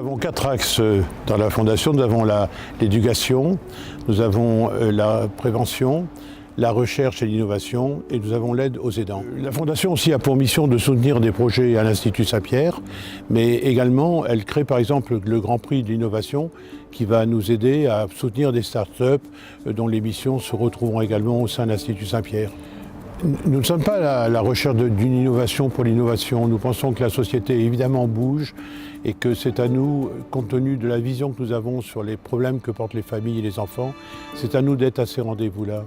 avons 4 axes dans la Fondation. Nous avons l'éducation, nous avons la prévention, la recherche et l'innovation, et nous avons l'aide aux aidants. La Fondation aussi a pour mission de soutenir des projets à l'Institut Saint-Pierre, mais également elle crée par exemple le Grand Prix de l'innovation qui va nous aider à soutenir des start-up dont les missions se retrouveront également au sein de l'Institut Saint-Pierre. Nous ne sommes pas à la recherche d'une innovation pour l'innovation. Nous pensons que la société évidemment bouge et que c'est à nous, compte tenu de la vision que nous avons sur les problèmes que portent les familles et les enfants, c'est à nous d'être à ces rendez-vous-là.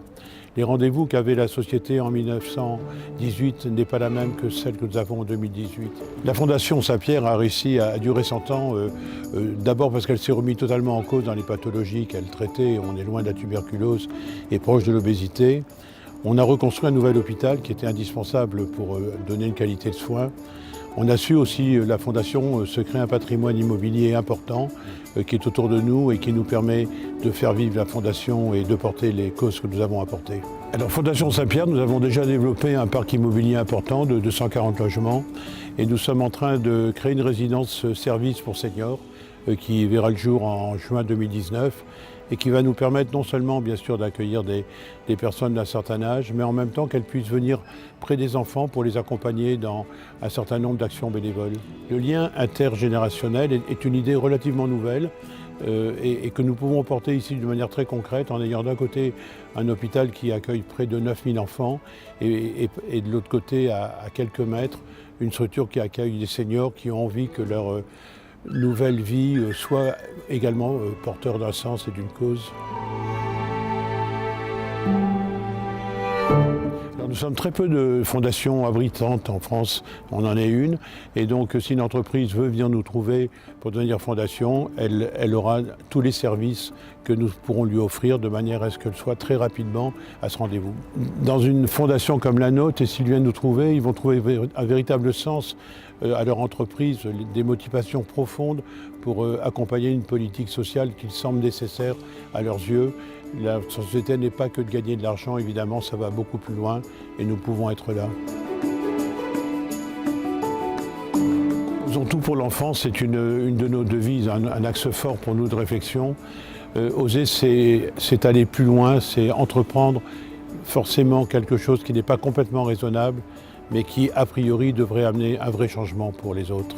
Les rendez-vous qu'avait la société en 1918 n'est pas la même que celle que nous avons en 2018. La Fondation Saint-Pierre a réussi à durer 100 ans, d'abord parce qu'elle s'est remise totalement en cause dans les pathologies qu'elle traitait. On est loin de la tuberculose et proche de l'obésité. On a reconstruit un nouvel hôpital qui était indispensable pour donner une qualité de soins. On a su aussi, la Fondation, se créer un patrimoine immobilier important qui est autour de nous et qui nous permet de faire vivre la Fondation et de porter les causes que nous avons apportées. Alors, Fondation Saint-Pierre, nous avons déjà développé un parc immobilier important de 240 logements et nous sommes en train de créer une résidence service pour seniors qui verra le jour en juin 2019 et qui va nous permettre non seulement bien sûr d'accueillir des personnes d'un certain âge, mais en même temps qu'elles puissent venir près des enfants pour les accompagner dans un certain nombre d'actions bénévoles. Le lien intergénérationnel est une idée relativement nouvelle et que nous pouvons porter ici de manière très concrète en ayant d'un côté un hôpital qui accueille près de 9000 enfants et de l'autre côté à quelques mètres une structure qui accueille des seniors qui ont envie que leur nouvelle vie soit également porteur d'un sens et d'une cause. Alors, nous sommes très peu de fondations abritantes en France, on en est une, et donc si une entreprise veut venir nous trouver pour devenir fondation, elle aura tous les services que nous pourrons lui offrir de manière à ce qu'elle soit très rapidement à ce rendez-vous. Dans une fondation comme la nôtre, et s'ils viennent nous trouver, ils vont trouver un véritable sens à leur entreprise, des motivations profondes pour accompagner une politique sociale qui semble nécessaire à leurs yeux. La société n'est pas que de gagner de l'argent, évidemment, ça va beaucoup plus loin et nous pouvons être là. Faisons tout pour l'enfant, c'est une de nos devises, un axe fort pour nous de réflexion. Oser, c'est aller plus loin, c'est entreprendre forcément quelque chose qui n'est pas complètement raisonnable, mais qui, a priori, devrait amener un vrai changement pour les autres.